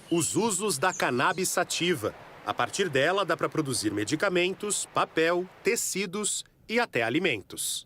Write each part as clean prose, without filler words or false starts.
os usos da cannabis sativa. A partir dela, dá para produzir medicamentos, papel, tecidos e até alimentos.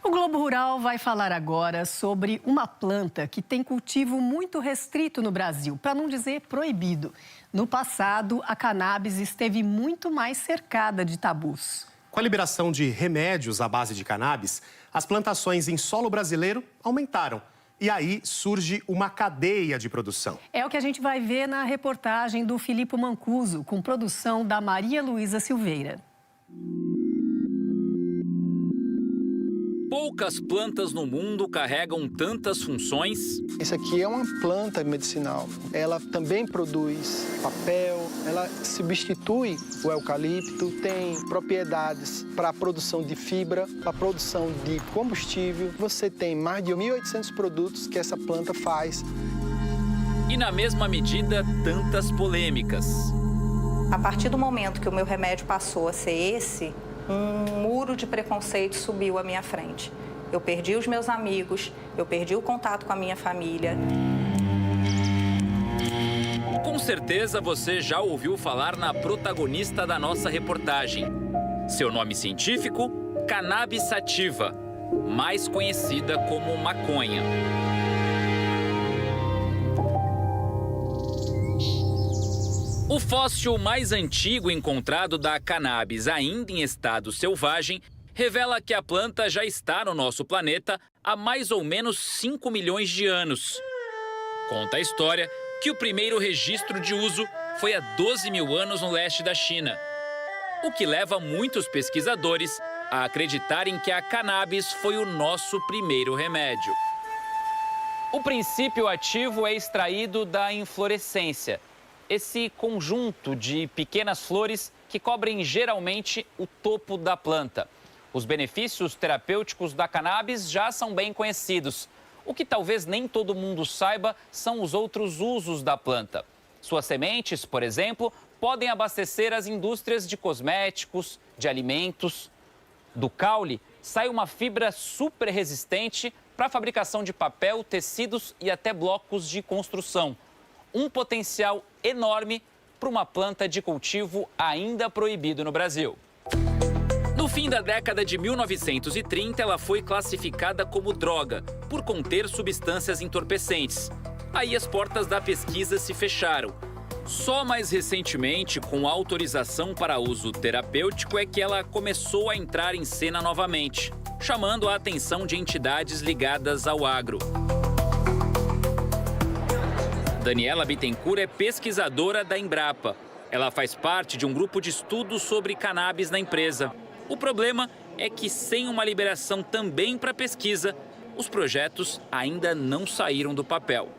O Globo Rural vai falar agora sobre uma planta que tem cultivo muito restrito no Brasil, para não dizer proibido. No passado, a cannabis esteve muito mais cercada de tabus. Com a liberação de remédios à base de cannabis, as plantações em solo brasileiro aumentaram. E aí surge uma cadeia de produção. É o que a gente vai ver na reportagem do Filipe Mancuso, com produção da Maria Luísa Silveira. Poucas plantas no mundo carregam tantas funções. Isso aqui é uma planta medicinal. Ela também produz papel, ela substitui o eucalipto, tem propriedades para a produção de fibra, para a produção de combustível. Você tem mais de 1.800 produtos que essa planta faz. E na mesma medida, tantas polêmicas. A partir do momento que o meu remédio passou a ser esse, um muro de preconceito subiu à minha frente. Eu perdi os meus amigos, eu perdi o contato com a minha família. Com certeza você já ouviu falar na protagonista da nossa reportagem. Seu nome científico? Cannabis sativa, mais conhecida como maconha. O fóssil mais antigo encontrado da cannabis ainda em estado selvagem revela que a planta já está no nosso planeta há mais ou menos 5 milhões de anos. Conta a história que o primeiro registro de uso foi há 12 mil anos no leste da China, o que leva muitos pesquisadores a acreditarem que a cannabis foi o nosso primeiro remédio. O princípio ativo é extraído da inflorescência, esse conjunto de pequenas flores que cobrem geralmente o topo da planta. Os benefícios terapêuticos da cannabis já são bem conhecidos. O que talvez nem todo mundo saiba são os outros usos da planta. Suas sementes, por exemplo, podem abastecer as indústrias de cosméticos, de alimentos. Do caule sai uma fibra super resistente para a fabricação de papel, tecidos e até blocos de construção. Um potencial enorme para uma planta de cultivo ainda proibido no Brasil. No fim da década de 1930, ela foi classificada como droga, por conter substâncias entorpecentes. Aí as portas da pesquisa se fecharam. Só mais recentemente, com autorização para uso terapêutico, é que ela começou a entrar em cena novamente, chamando a atenção de entidades ligadas ao agro. Daniela Bittencourt é pesquisadora da Embrapa. Ela faz parte de um grupo de estudos sobre cannabis na empresa. O problema é que, sem uma liberação também para pesquisa, os projetos ainda não saíram do papel.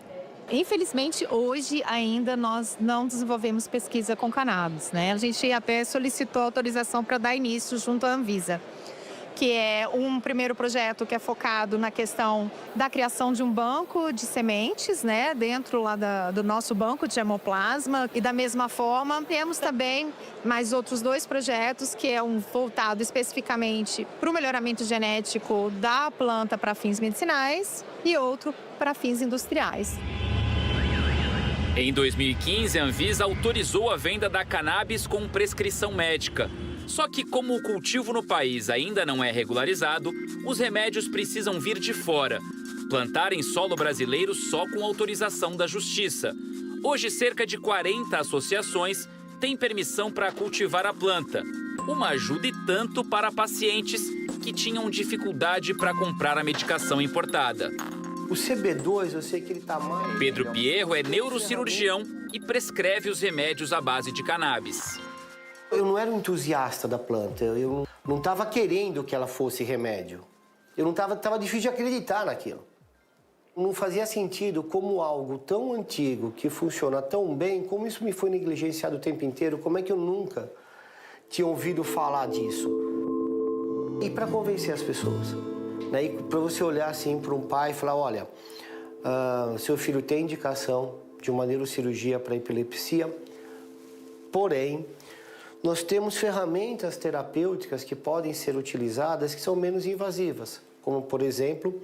Infelizmente, hoje ainda nós não desenvolvemos pesquisa com cannabis, né? A gente até solicitou autorização para dar início junto à Anvisa, que é um primeiro projeto que é focado na questão da criação de um banco de sementes, né, dentro lá do nosso banco de germoplasma. E da mesma forma, temos também mais outros 2 projetos, que é um voltado especificamente para o melhoramento genético da planta para fins medicinais e outro para fins industriais. Em 2015, a Anvisa autorizou a venda da cannabis com prescrição médica. Só que, como o cultivo no país ainda não é regularizado, os remédios precisam vir de fora. Plantar em solo brasileiro só com autorização da Justiça. Hoje, cerca de 40 associações têm permissão para cultivar a planta. Uma ajuda e tanto para pacientes que tinham dificuldade para comprar a medicação importada. O CB2, eu sei que ele está mais... Pedro Pierro é neurocirurgião e prescreve os remédios à base de cannabis. Eu não era um entusiasta da planta, eu não estava querendo que ela fosse remédio. Eu não estava difícil de acreditar naquilo. Não fazia sentido como algo tão antigo, que funciona tão bem, como isso me foi negligenciado o tempo inteiro, como é que eu nunca tinha ouvido falar disso? E para convencer as pessoas, né? Para você olhar assim para um pai e falar, olha, seu filho tem indicação de uma neurocirurgia para epilepsia, porém, nós temos ferramentas terapêuticas que podem ser utilizadas que são menos invasivas, como, por exemplo,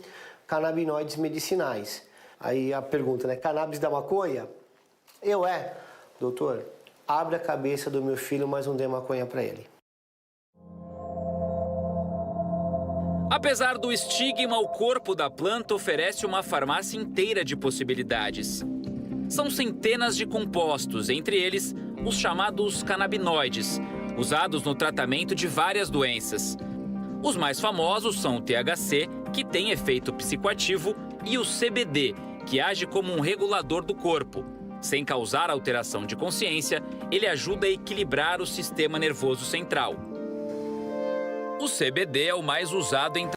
canabinoides medicinais. Aí a pergunta, né? Cannabis da maconha? Doutor, abre a cabeça do meu filho, mas não dê maconha para ele. Apesar do estigma, o corpo da planta oferece uma farmácia inteira de possibilidades. São centenas de compostos, entre eles os chamados canabinoides, usados no tratamento de várias doenças. Os mais famosos são o THC, que tem efeito psicoativo, e o CBD, que age como um regulador do corpo. Sem causar alteração de consciência, ele ajuda a equilibrar o sistema nervoso central. O CBD é o mais usado em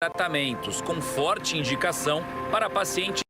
tratamentos com forte indicação para pacientes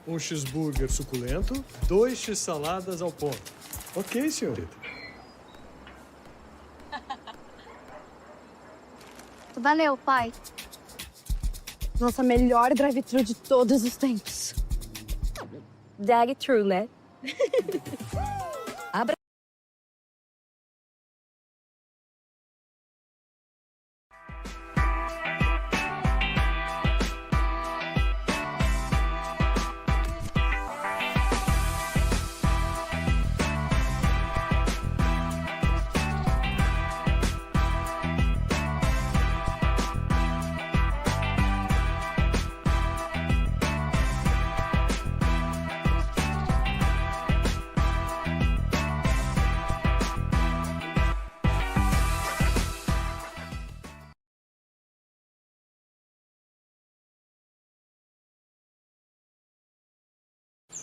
um cheeseburger suculento, 2 x-saladas ao ponto. Ok, senhorita. Valeu, pai. Nossa melhor drive-thru de todos os tempos. Drive-thru, né? Abra.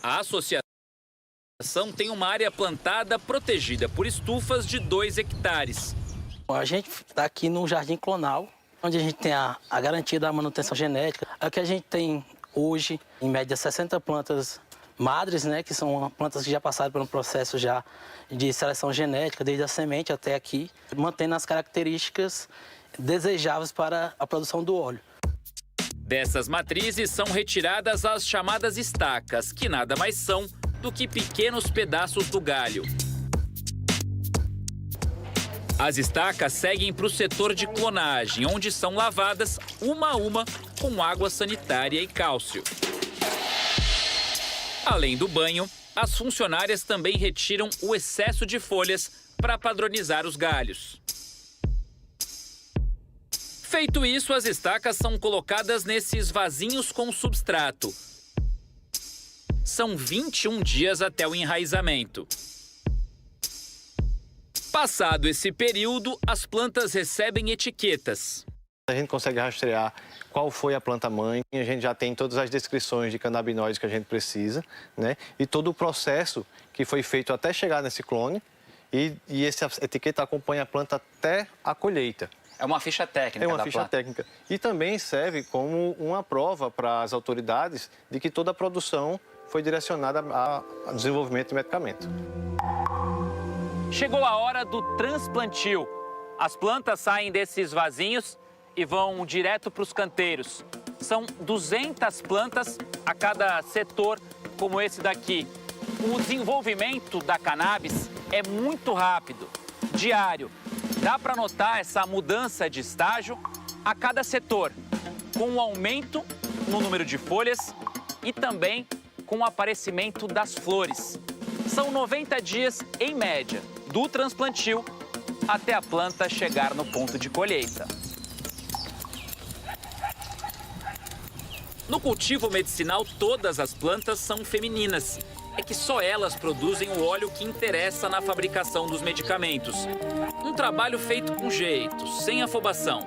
A associação tem uma área plantada protegida por estufas de 2 hectares. A gente está aqui no Jardim Clonal, onde a gente tem a garantia da manutenção genética. Aqui a gente tem hoje, em média, 60 plantas madres, né, que são plantas que já passaram por um processo já de seleção genética, desde a semente até aqui, mantendo as características desejáveis para a produção do óleo. Dessas matrizes são retiradas as chamadas estacas, que nada mais são do que pequenos pedaços do galho. As estacas seguem para o setor de clonagem, onde são lavadas uma a uma com água sanitária e cálcio. Além do banho, as funcionárias também retiram o excesso de folhas para padronizar os galhos. Feito isso, as estacas são colocadas nesses vasinhos com substrato. São 21 dias até o enraizamento. Passado esse período, as plantas recebem etiquetas. A gente consegue rastrear qual foi a planta-mãe, a gente já tem todas as descrições de canabinoides que a gente precisa, né? E todo o processo que foi feito até chegar nesse clone, e essa etiqueta acompanha a planta até a colheita. É uma ficha técnica da planta. Técnica. E também serve como uma prova para as autoridades de que toda a produção foi direcionada ao desenvolvimento de medicamento. Chegou a hora do transplantio. As plantas saem desses vasinhos e vão direto para os canteiros. São 200 plantas a cada setor, como esse daqui. O desenvolvimento da cannabis é muito rápido, diário. Dá para notar essa mudança de estágio a cada setor, com o aumento no número de folhas e também com o aparecimento das flores. São 90 dias, em média, do transplantio até a planta chegar no ponto de colheita. No cultivo medicinal, todas as plantas são femininas. É que só elas produzem o óleo que interessa na fabricação dos medicamentos. Um trabalho feito com jeito, sem afobação.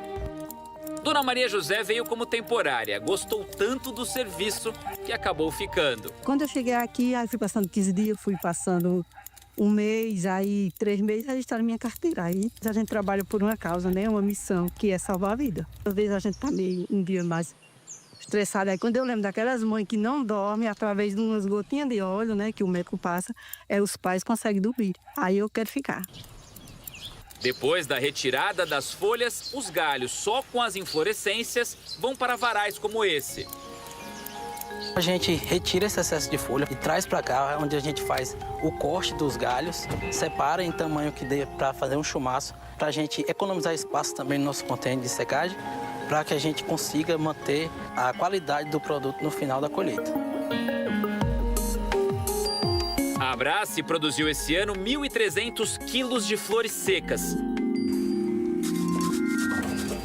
Dona Maria José veio como temporária, gostou tanto do serviço que acabou ficando. Quando eu cheguei aqui, aí fui passando 15 dias, fui passando um mês, aí 3 meses, aí está na minha carteira. Aí a gente trabalha por uma causa, né? Uma missão, que é salvar a vida. Às vezes a gente está meio um dia mais estressada. Aí quando eu lembro daquelas mães que não dormem através de umas gotinhas de óleo, né, que o médico passa, os pais conseguem dormir. Aí eu quero ficar. Depois da retirada das folhas, os galhos só com as inflorescências vão para varais como esse. A gente retira esse excesso de folha e traz para cá, onde a gente faz o corte dos galhos, separa em tamanho que dê para fazer um chumaço, para a gente economizar espaço também no nosso container de secagem, para que a gente consiga manter a qualidade do produto no final da colheita. A Abrace produziu esse ano 1.300 quilos de flores secas.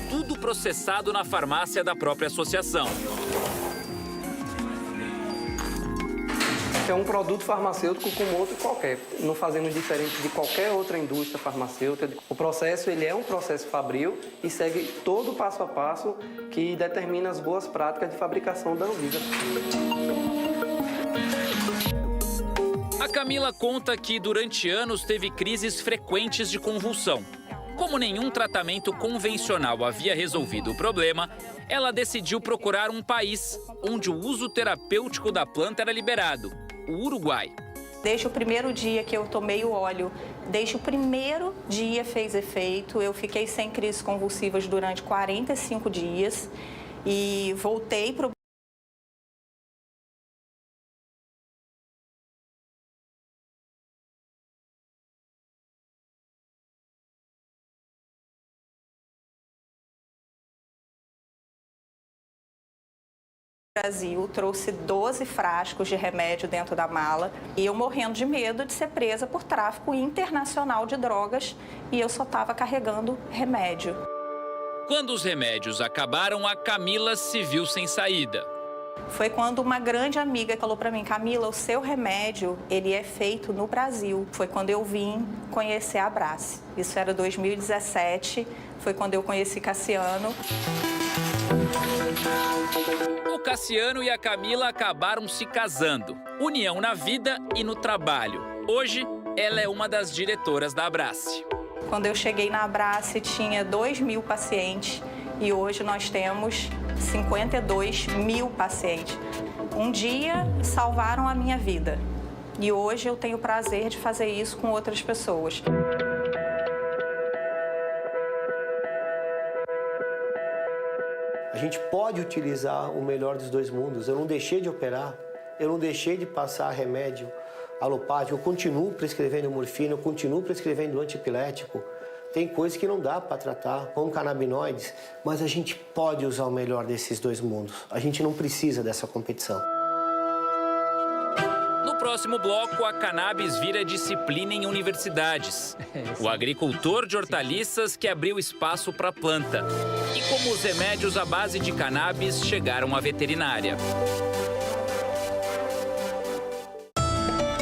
Tudo processado na farmácia da própria associação. É um produto farmacêutico como outro qualquer, não fazendo diferente de qualquer outra indústria farmacêutica. O processo ele é um processo fabril e segue todo o passo a passo que determina as boas práticas de fabricação da Anvisa. A Camila conta que durante anos teve crises frequentes de convulsão. Como nenhum tratamento convencional havia resolvido o problema, ela decidiu procurar um país onde o uso terapêutico da planta era liberado, o Uruguai. Desde o primeiro dia que eu tomei o óleo, desde o primeiro dia fez efeito. Eu fiquei sem crises convulsivas durante 45 dias e voltei para o Brasil, trouxe 12 frascos de remédio dentro da mala e eu morrendo de medo de ser presa por tráfico internacional de drogas e eu só estava carregando remédio. Quando os remédios acabaram, a Camila se viu sem saída. Foi quando uma grande amiga falou para mim: Camila, o seu remédio, ele é feito no Brasil. Foi quando eu vim conhecer a Abrace. Isso era 2017, foi quando eu conheci Cassiano. O Cassiano e a Camila acabaram se casando. União na vida e no trabalho. Hoje, ela é uma das diretoras da Abrace. Quando eu cheguei na Abrace, tinha 2.000 pacientes e hoje nós temos 52.000 pacientes. Um dia salvaram a minha vida e hoje eu tenho o prazer de fazer isso com outras pessoas. A gente pode utilizar o melhor dos dois mundos. Eu não deixei de operar, eu não deixei de passar remédio alopático, eu continuo prescrevendo morfina, eu continuo prescrevendo antiepilético. Tem coisas que não dá para tratar com canabinoides, mas a gente pode usar o melhor desses dois mundos. A gente não precisa dessa competição. No próximo bloco, a cannabis vira disciplina em universidades. O agricultor de hortaliças que abriu espaço para a planta. E como os remédios à base de cannabis chegaram à veterinária.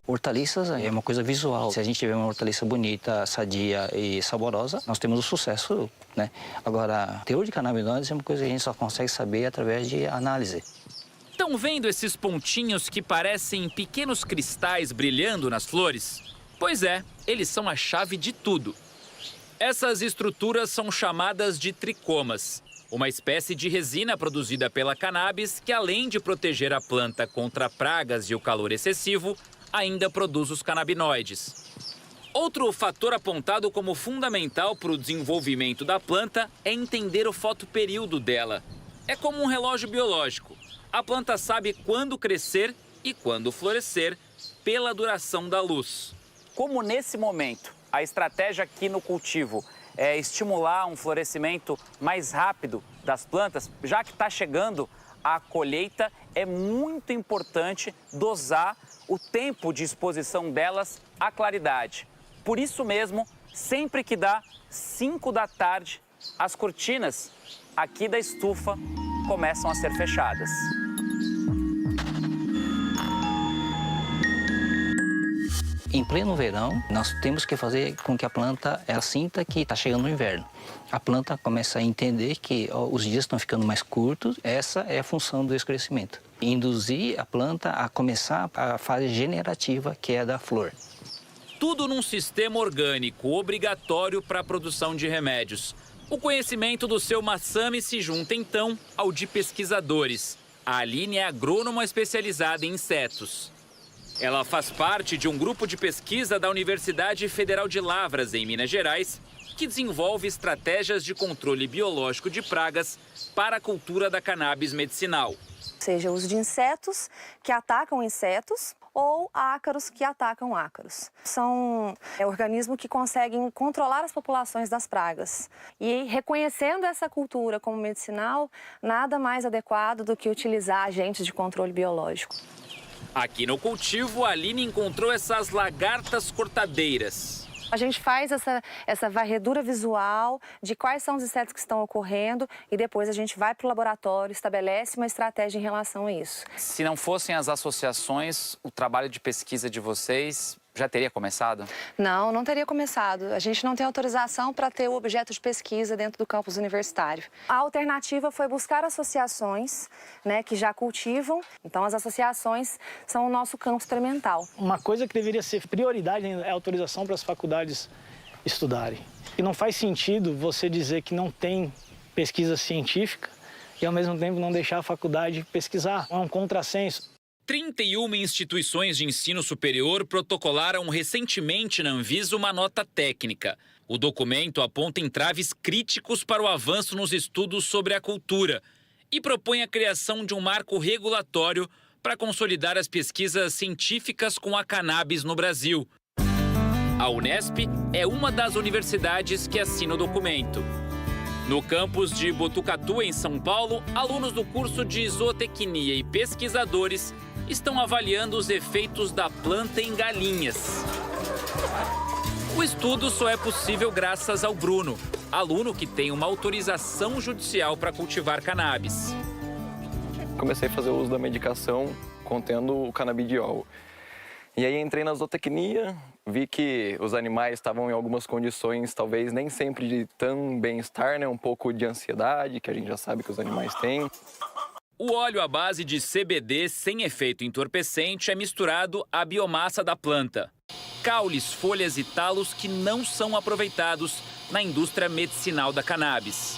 Hortaliças é uma coisa visual. Se a gente tiver uma hortaliça bonita, sadia e saborosa, nós temos o sucesso, né? Agora, teor de canabinoides é uma coisa que a gente só consegue saber através de análise. Estão vendo esses pontinhos que parecem pequenos cristais brilhando nas flores? Pois é, eles são a chave de tudo. Essas estruturas são chamadas de tricomas, uma espécie de resina produzida pela cannabis que, além de proteger a planta contra pragas e o calor excessivo, ainda produz os canabinoides. Outro fator apontado como fundamental para o desenvolvimento da planta é entender o fotoperíodo dela. É como um relógio biológico. A planta sabe quando crescer e quando florescer pela duração da luz. Como nesse momento a estratégia aqui no cultivo é estimular um florescimento mais rápido das plantas, já que está chegando a colheita, é muito importante dosar o tempo de exposição delas à claridade. Por isso mesmo, sempre que dá 5 da tarde, as cortinas aqui da estufa começam a ser fechadas. Em pleno verão, nós temos que fazer com que a planta ela sinta que está chegando o inverno. A planta começa a entender que os dias estão ficando mais curtos. Essa é a função desse crescimento. Induzir a planta a começar a fase generativa, que é a da flor. Tudo num sistema orgânico obrigatório para a produção de remédios. O conhecimento do seu Massami se junta, então, ao de pesquisadores. A Aline é agrônoma especializada em insetos. Ela faz parte de um grupo de pesquisa da Universidade Federal de Lavras, em Minas Gerais, que desenvolve estratégias de controle biológico de pragas para a cultura da cannabis medicinal. Seja o uso de insetos que atacam insetos ou ácaros que atacam ácaros. São organismos que conseguem controlar as populações das pragas. E reconhecendo essa cultura como medicinal, nada mais adequado do que utilizar agentes de controle biológico. Aqui no cultivo, a Aline encontrou essas lagartas cortadeiras. A gente faz essa varredura visual de quais são os insetos que estão ocorrendo e depois a gente vai para o laboratório, estabelece uma estratégia em relação a isso. Se não fossem as associações, o trabalho de pesquisa de vocês já teria começado? Não, não teria começado. A gente não tem autorização para ter o objeto de pesquisa dentro do campus universitário. A alternativa foi buscar associações, né, que já cultivam. Então, as associações são o nosso campo experimental. Uma coisa que deveria ser prioridade é a autorização para as faculdades estudarem. E não faz sentido você dizer que não tem pesquisa científica e, ao mesmo tempo, não deixar a faculdade pesquisar. É um contrassenso. 31 instituições de ensino superior protocolaram recentemente na Anvisa uma nota técnica. O documento aponta entraves críticos para o avanço nos estudos sobre a cultura e propõe a criação de um marco regulatório para consolidar as pesquisas científicas com a cannabis no Brasil. A Unesp é uma das universidades que assina o documento. No campus de Botucatu, em São Paulo, alunos do curso de zootecnia e pesquisadores estão avaliando os efeitos da planta em galinhas. O estudo só é possível graças ao Bruno, aluno que tem uma autorização judicial para cultivar cannabis. Comecei a fazer uso da medicação contendo o canabidiol. E aí entrei na zootecnia, vi que os animais estavam em algumas condições, talvez nem sempre de tão bem-estar, né? Um pouco de ansiedade, que a gente já sabe que os animais têm. O óleo à base de CBD sem efeito entorpecente é misturado à biomassa da planta. Caules, folhas e talos que não são aproveitados na indústria medicinal da cannabis.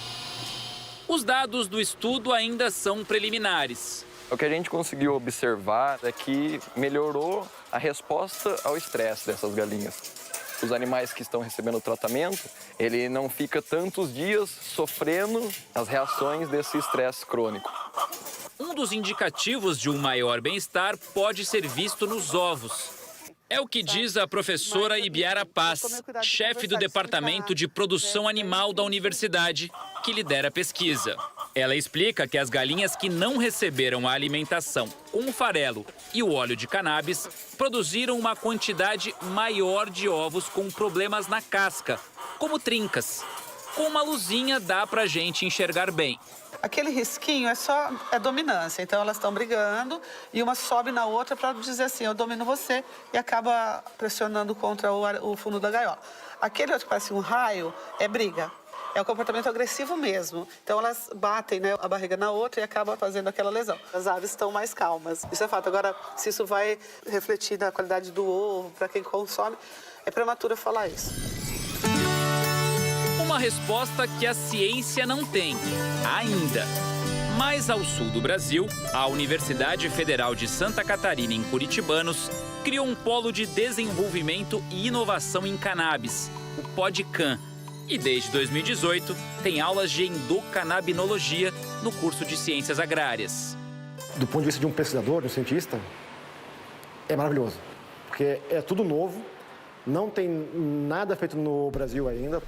Os dados do estudo ainda são preliminares. O que a gente conseguiu observar é que melhorou a resposta ao estresse dessas galinhas. Os animais que estão recebendo o tratamento, ele não fica tantos dias sofrendo as reações desse estresse crônico. Um dos indicativos de um maior bem-estar pode ser visto nos ovos. É o que diz a professora Ibiara Paz, chefe do Departamento de Produção Animal da universidade, que lidera a pesquisa. Ela explica que as galinhas que não receberam a alimentação com o farelo e o óleo de cannabis produziram uma quantidade maior de ovos com problemas na casca, como trincas. Com uma luzinha dá pra gente enxergar bem. Aquele risquinho é dominância, então elas estão brigando e uma sobe na outra para dizer assim, eu domino você, e acaba pressionando contra o fundo da gaiola. Aquele outro que parece um raio é briga. É um comportamento agressivo mesmo. Então elas batem, né, a barriga na outra e acaba fazendo aquela lesão. As aves estão mais calmas. Isso é fato. Agora, se isso vai refletir na qualidade do ovo para quem consome, é prematuro eu falar isso. Uma resposta que a ciência não tem, ainda. Mais ao sul do Brasil, a Universidade Federal de Santa Catarina, em Curitibanos, criou um polo de desenvolvimento e inovação em cannabis, o PodCan. E desde 2018, tem aulas de endocannabinologia no curso de Ciências Agrárias. Do ponto de vista de um pesquisador, de um cientista, é maravilhoso. Porque é tudo novo, não tem nada feito no Brasil ainda.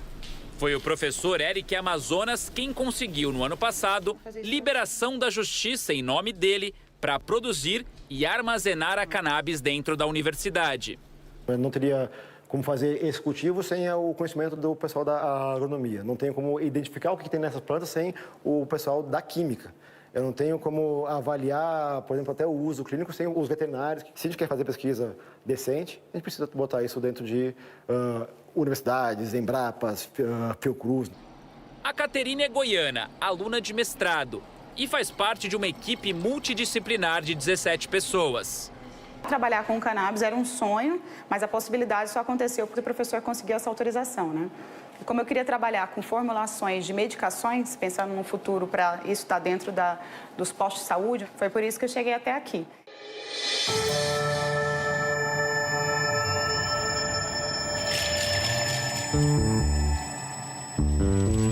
Foi o professor Eric Amazonas quem conseguiu, no ano passado, liberação da justiça em nome dele para produzir e armazenar a cannabis dentro da universidade. Eu não teria como fazer esse cultivo sem o conhecimento do pessoal da agronomia. Não tenho como identificar o que tem nessas plantas sem o pessoal da química. Eu não tenho como avaliar, por exemplo, até o uso clínico sem os veterinários. Se a gente quer fazer pesquisa decente, a gente precisa botar isso dentro de universidades, Embrapas, Fiocruz. A Caterina é goiana, aluna de mestrado, e faz parte de uma equipe multidisciplinar de 17 pessoas. Trabalhar com cannabis era um sonho, mas a possibilidade só aconteceu porque o professor conseguiu essa autorização, né? E como eu queria trabalhar com formulações de medicações, pensando no futuro para isso estar dentro dos postos de saúde, foi por isso que eu cheguei até aqui.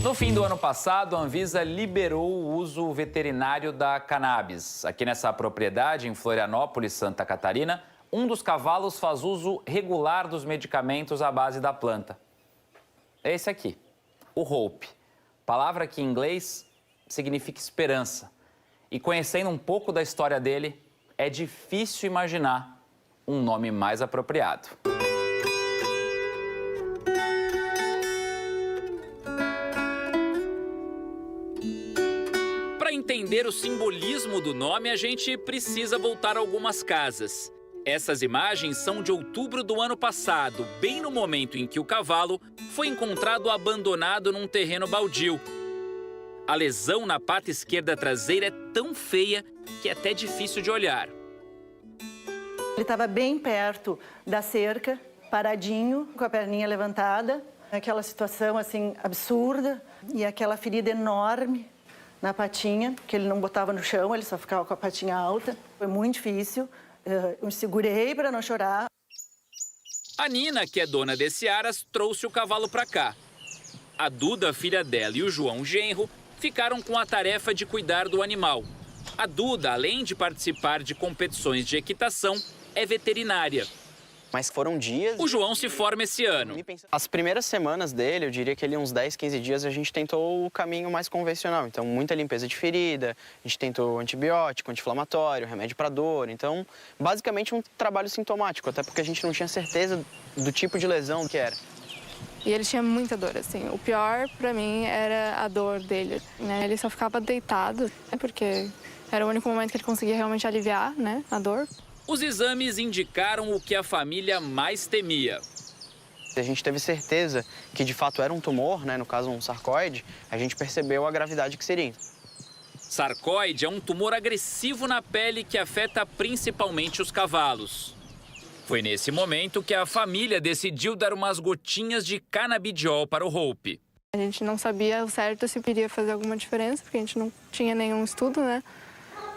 No fim do ano passado, a Anvisa liberou o uso veterinário da cannabis. Aqui nessa propriedade, em Florianópolis, Santa Catarina, um dos cavalos faz uso regular dos medicamentos à base da planta. É esse aqui, o Hope. Palavra que em inglês significa esperança. E conhecendo um pouco da história dele, é difícil imaginar um nome mais apropriado. Para entender o simbolismo do nome, a gente precisa voltar a algumas casas. Essas imagens são de outubro do ano passado, bem no momento em que o cavalo foi encontrado abandonado num terreno baldio. A lesão na pata esquerda traseira é tão feia que é até difícil de olhar. Ele estava bem perto da cerca, paradinho, com a perninha levantada. Aquela situação assim absurda e aquela ferida enorme na patinha, que ele não botava no chão, ele só ficava com a patinha alta. Foi muito difícil. Eu me segurei para não chorar. A Nina, que é dona desse aras, trouxe o cavalo para cá. A Duda, filha dela, e o João, genro, ficaram com a tarefa de cuidar do animal. A Duda, além de participar de competições de equitação, é veterinária. Mas foram dias... O João se forma esse ano. As primeiras semanas dele, eu diria que ali uns 10, 15 dias, a gente tentou o caminho mais convencional. Então, muita limpeza de ferida, a gente tentou antibiótico, anti-inflamatório, remédio para dor. Então, basicamente um trabalho sintomático, até porque a gente não tinha certeza do tipo de lesão que era. E ele tinha muita dor, assim. O pior, pra mim, era a dor dele, né? Ele só ficava deitado, porque era o único momento que ele conseguia realmente aliviar, né, a dor. Os exames indicaram o que a família mais temia. A gente teve certeza que de fato era um tumor, né, no caso um sarcoide, a gente percebeu a gravidade que seria. Sarcoide é um tumor agressivo na pele que afeta principalmente os cavalos. Foi nesse momento que a família decidiu dar umas gotinhas de canabidiol para o Hope. A gente não sabia ao certo se iria fazer alguma diferença, porque a gente não tinha nenhum estudo, né?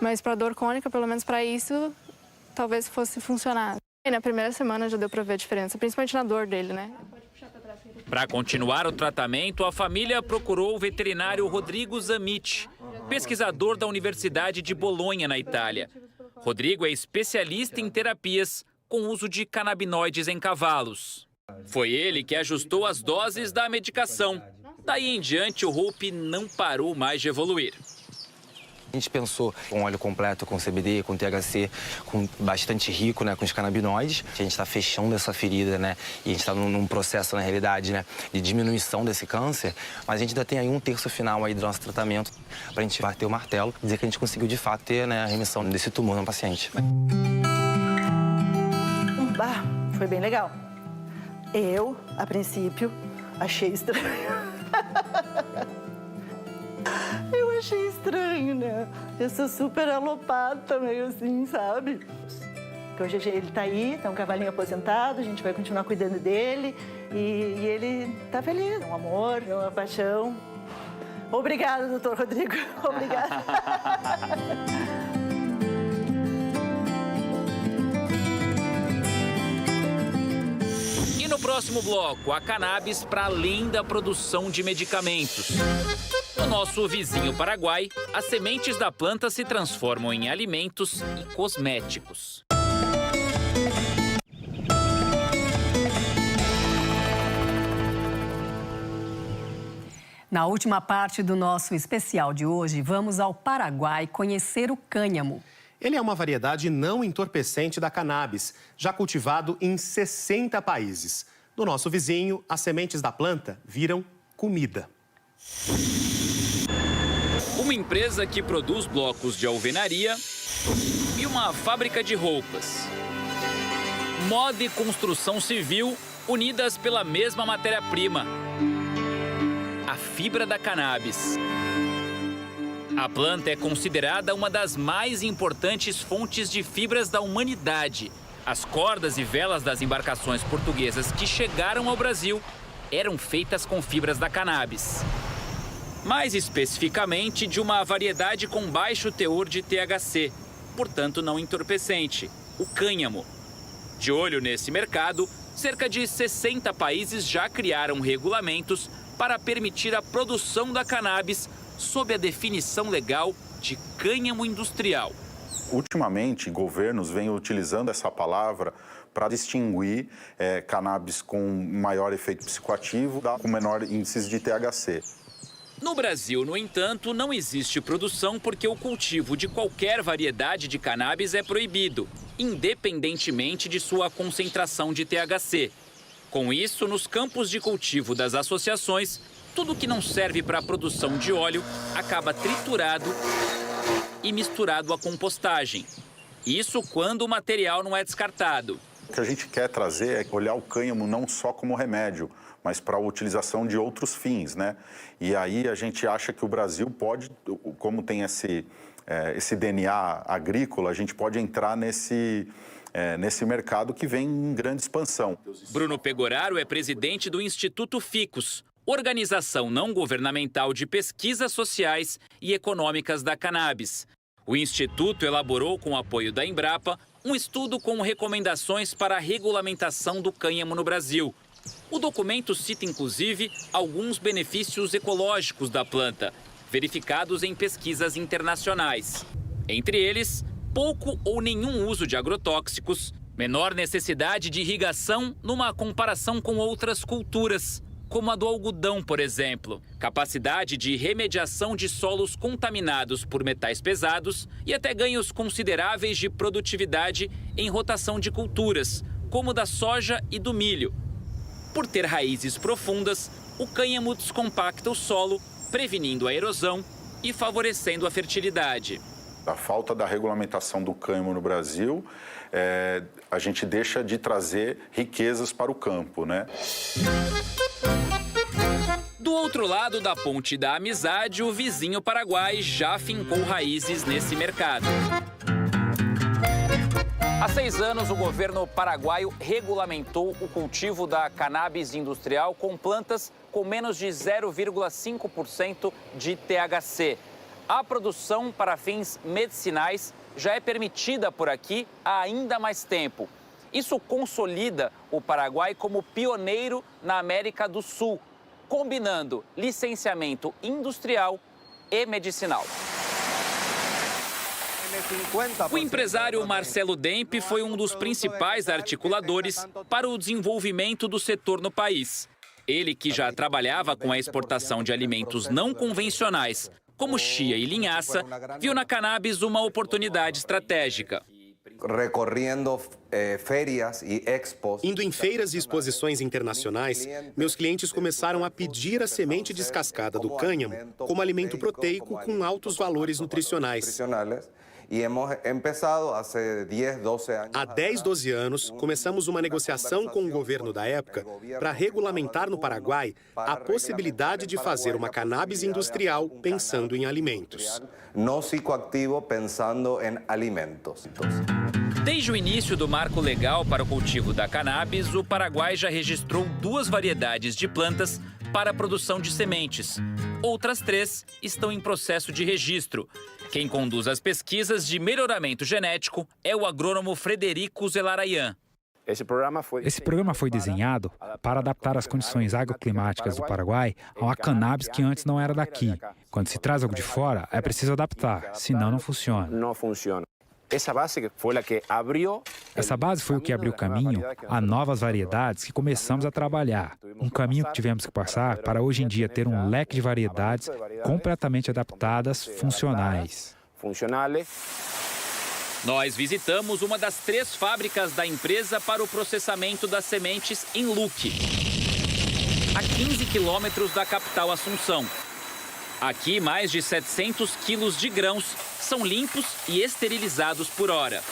Mas para dor crônica, pelo menos para isso, talvez fosse funcionar. E na primeira semana já deu para ver a diferença, principalmente na dor dele, né? Para continuar o tratamento, a família procurou o veterinário Rodrigo Zamit, pesquisador da Universidade de Bolonha, na Itália. Rodrigo é especialista em terapias com uso de canabinoides em cavalos. Foi ele que ajustou as doses da medicação. Daí em diante, o Hope não parou mais de evoluir. A gente pensou com óleo completo, com CBD, com THC, com bastante rico, né, com os canabinoides. A gente está fechando essa ferida, né, e a gente está num processo, na realidade, né, de diminuição desse câncer. Mas a gente ainda tem aí um terço final aí do nosso tratamento para a gente bater o martelo e dizer que a gente conseguiu, de fato, ter, né, a remissão desse tumor no paciente. Bah, foi bem legal. Eu, a princípio, achei estranho. Eu achei estranho, né? Eu sou super alopada, meio assim, sabe? porque hoje ele está aí, está um cavalinho aposentado, a gente vai continuar cuidando dele e ele está feliz. É um amor, é uma paixão. Obrigada, doutor Rodrigo. Obrigada. E no próximo bloco, a cannabis para além da produção de medicamentos. No nosso vizinho Paraguai, as sementes da planta se transformam em alimentos e cosméticos. Na última parte do nosso especial de hoje, vamos ao Paraguai conhecer o cânhamo. Ele é uma variedade não entorpecente da cannabis, já cultivado em 60 países. No nosso vizinho, as sementes da planta viram comida. Uma empresa que produz blocos de alvenaria e uma fábrica de roupas. Moda e construção civil unidas pela mesma matéria-prima, a fibra da cannabis. A planta é considerada uma das mais importantes fontes de fibras da humanidade. As cordas e velas das embarcações portuguesas que chegaram ao Brasil eram feitas com fibras da cannabis. Mais especificamente de uma variedade com baixo teor de THC, portanto não entorpecente, o cânhamo. De olho nesse mercado, cerca de 60 países já criaram regulamentos para permitir a produção da cannabis sob a definição legal de cânhamo industrial. Ultimamente, governos vêm utilizando essa palavra para distinguir cannabis com maior efeito psicoativo com menor índices de THC. No Brasil, no entanto, não existe produção porque o cultivo de qualquer variedade de cannabis é proibido, independentemente de sua concentração de THC. Com isso, nos campos de cultivo das associações, tudo que não serve para a produção de óleo acaba triturado e misturado à compostagem. Isso quando o material não é descartado. O que a gente quer trazer é olhar o cânhamo não só como remédio, mas para a utilização de outros fins, né? E aí a gente acha que o Brasil pode, como tem esse DNA agrícola, a gente pode entrar nesse mercado que vem em grande expansão. Bruno Pegoraro é presidente do Instituto Ficus, organização não governamental de pesquisas sociais e econômicas da cannabis. O Instituto elaborou, com o apoio da Embrapa, um estudo com recomendações para a regulamentação do cânhamo no Brasil. O documento cita, inclusive, alguns benefícios ecológicos da planta, verificados em pesquisas internacionais. Entre eles, pouco ou nenhum uso de agrotóxicos, menor necessidade de irrigação numa comparação com outras culturas, como a do algodão, por exemplo, capacidade de remediação de solos contaminados por metais pesados e até ganhos consideráveis de produtividade em rotação de culturas, como da soja e do milho. Por ter raízes profundas, o cânhamo descompacta o solo, prevenindo a erosão e favorecendo a fertilidade. A falta da regulamentação do cânhamo no Brasil, a gente deixa de trazer riquezas para o campo, né? Do outro lado da ponte da amizade, o vizinho Paraguai já fincou raízes nesse mercado. Há 6 anos, o governo paraguaio regulamentou o cultivo da cannabis industrial com plantas com menos de 0,5% de THC. A produção para fins medicinais já é permitida por aqui há ainda mais tempo. Isso consolida o Paraguai como pioneiro na América do Sul, combinando licenciamento industrial e medicinal. O empresário Marcelo Dempe foi um dos principais articuladores para o desenvolvimento do setor no país. Ele, que já trabalhava com a exportação de alimentos não convencionais, como chia e linhaça, viu na cannabis uma oportunidade estratégica. Indo em feiras e exposições internacionais, meus clientes começaram a pedir a semente descascada do cânhamo como alimento proteico com altos valores nutricionais. Há 10, 12 anos, começamos uma negociação com o governo da época para regulamentar no Paraguai a possibilidade de fazer uma cannabis industrial pensando em alimentos. Não psicoativo pensando em alimentos. Desde o início do marco legal para o cultivo da cannabis, o Paraguai já registrou 2 variedades de plantas para a produção de sementes. Outras 3 estão em processo de registro. Quem conduz as pesquisas de melhoramento genético é o agrônomo Frederico Zelarayan. Esse programa foi desenhado para adaptar as condições agroclimáticas do Paraguai a uma cannabis que antes não era daqui. Quando se traz algo de fora, é preciso adaptar, senão não funciona. Essa base foi o que abriu caminho a novas variedades que começamos a trabalhar. Um caminho que tivemos que passar para hoje em dia ter um leque de variedades completamente adaptadas, funcionais. Nós visitamos uma das 3 fábricas da empresa para o processamento das sementes em Luque, a 15 quilômetros da capital Assunção. Aqui, mais de 700 quilos de grãos são limpos e esterilizados por hora.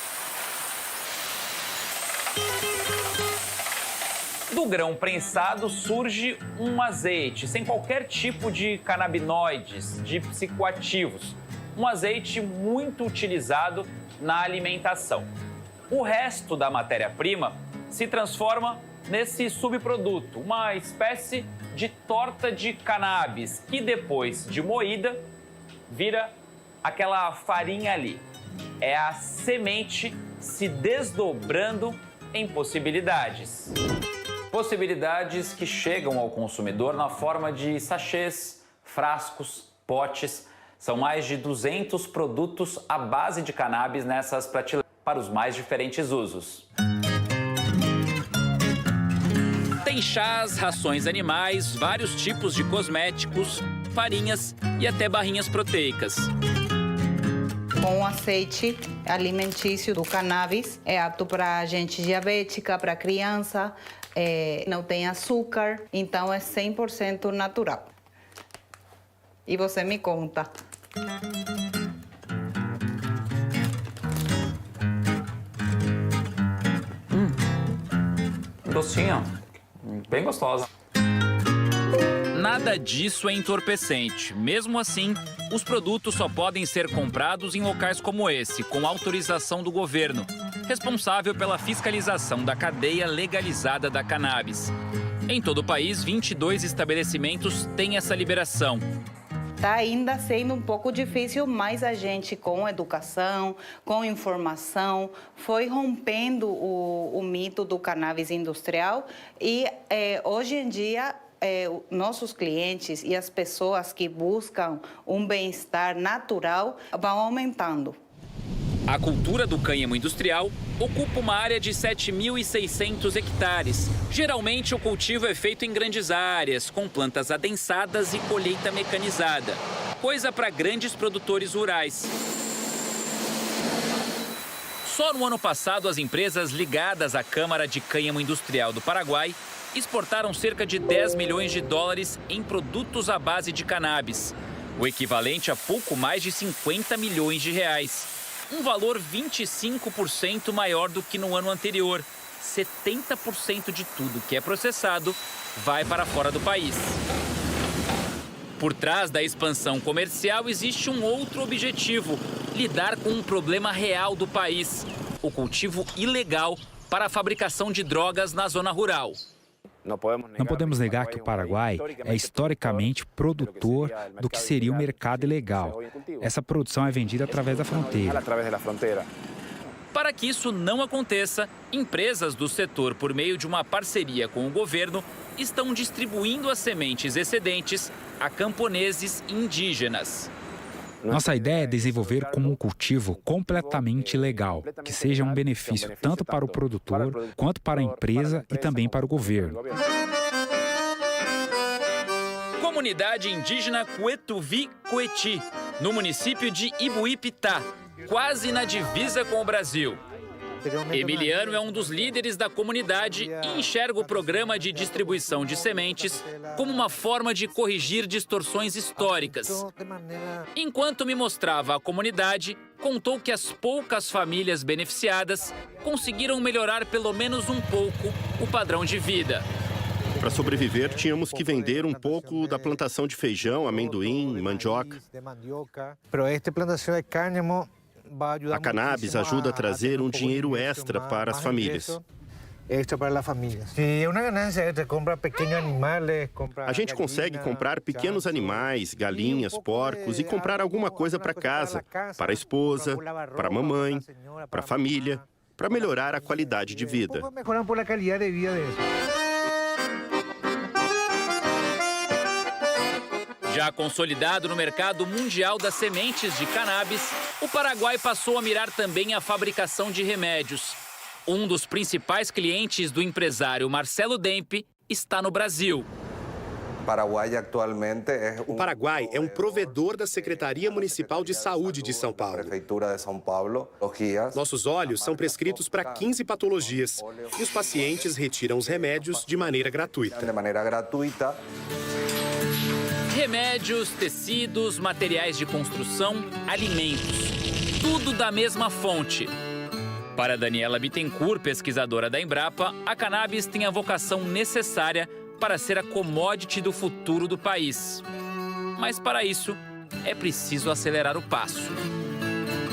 Do grão prensado surge um azeite, sem qualquer tipo de canabinoides, de psicoativos. Um azeite muito utilizado na alimentação. O resto da matéria-prima se transforma nesse subproduto, uma espécie de torta de cannabis, que depois de moída vira aquela farinha ali. É a semente se desdobrando em possibilidades. Possibilidades que chegam ao consumidor na forma de sachês, frascos, potes. São mais de 200 produtos à base de cannabis nessas prateleiras para os mais diferentes usos. Tem chás, rações animais, vários tipos de cosméticos, farinhas e até barrinhas proteicas. Com o azeite alimentício do cannabis, é apto para gente diabética, para criança, não tem açúcar, então é 100% natural. E você me conta. Docinha, bem gostosa. Nada disso é entorpecente. Mesmo assim, os produtos só podem ser comprados em locais como esse, com autorização do governo, responsável pela fiscalização da cadeia legalizada da cannabis. Em todo o país, 22 estabelecimentos têm essa liberação. Está ainda sendo um pouco difícil, mas a gente, com educação, com informação, foi rompendo o mito do cannabis industrial e hoje em dia nossos clientes e as pessoas que buscam um bem-estar natural vão aumentando. A cultura do cânhamo industrial ocupa uma área de 7.600 hectares. Geralmente, o cultivo é feito em grandes áreas, com plantas adensadas e colheita mecanizada. Coisa para grandes produtores rurais. Só no ano passado, as empresas ligadas à Câmara de Cânhamo Industrial do Paraguai exportaram cerca de 10 milhões de dólares em produtos à base de cannabis, o equivalente a pouco mais de 50 milhões de reais. Um valor 25% maior do que no ano anterior. 70% de tudo que é processado vai para fora do país. Por trás da expansão comercial existe um outro objetivo: lidar com um problema real do país: o cultivo ilegal para a fabricação de drogas na zona rural. Não podemos negar que o Paraguai é historicamente produtor do que seria o mercado ilegal. Essa produção é vendida através da fronteira. Para que isso não aconteça, empresas do setor, por meio de uma parceria com o governo, estão distribuindo as sementes excedentes a camponeses indígenas. Nossa ideia é desenvolver como um cultivo completamente legal, que seja um benefício tanto para o produtor, quanto para a empresa e também para o governo. Comunidade indígena Cuetuvi-Coeti, no município de Ibuipitá, quase na divisa com o Brasil. Emiliano é um dos líderes da comunidade e enxerga o programa de distribuição de sementes como uma forma de corrigir distorções históricas. Enquanto me mostrava a comunidade, contou que as poucas famílias beneficiadas conseguiram melhorar pelo menos um pouco o padrão de vida. Para sobreviver, tínhamos que vender um pouco da plantação de feijão, amendoim, mandioca. Pero esta plantação de cânhamo A cannabis ajuda a trazer um dinheiro extra para as famílias. A gente consegue comprar pequenos animais, galinhas, porcos e comprar alguma coisa para casa, para a esposa, para a mamãe, para a família, para melhorar a qualidade de vida. Já consolidado no mercado mundial das sementes de cannabis, o Paraguai passou a mirar também a fabricação de remédios. Um dos principais clientes do empresário Marcelo Dempe está no Brasil. O Paraguai é um provedor da Secretaria Municipal de Saúde de São Paulo. Nossos óleos são prescritos para 15 patologias e os pacientes retiram os remédios de maneira gratuita. Remédios, tecidos, materiais de construção, alimentos. Tudo da mesma fonte. Para Daniela Bittencourt, pesquisadora da Embrapa, a cannabis tem a vocação necessária para ser a commodity do futuro do país. Mas para isso, é preciso acelerar o passo.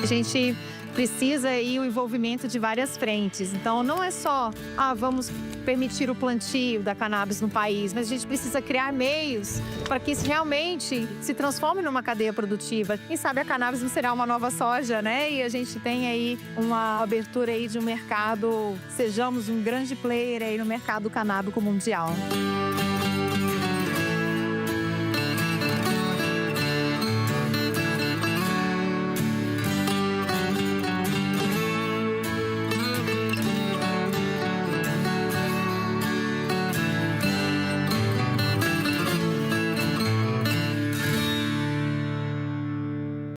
A gente precisa aí o envolvimento de várias frentes. Então, não é só, vamos permitir o plantio da cannabis no país, mas a gente precisa criar meios para que isso realmente se transforme numa cadeia produtiva. Quem sabe a cannabis não será uma nova soja, né? E a gente tem aí uma abertura aí de um mercado, sejamos um grande player aí no mercado canábico mundial.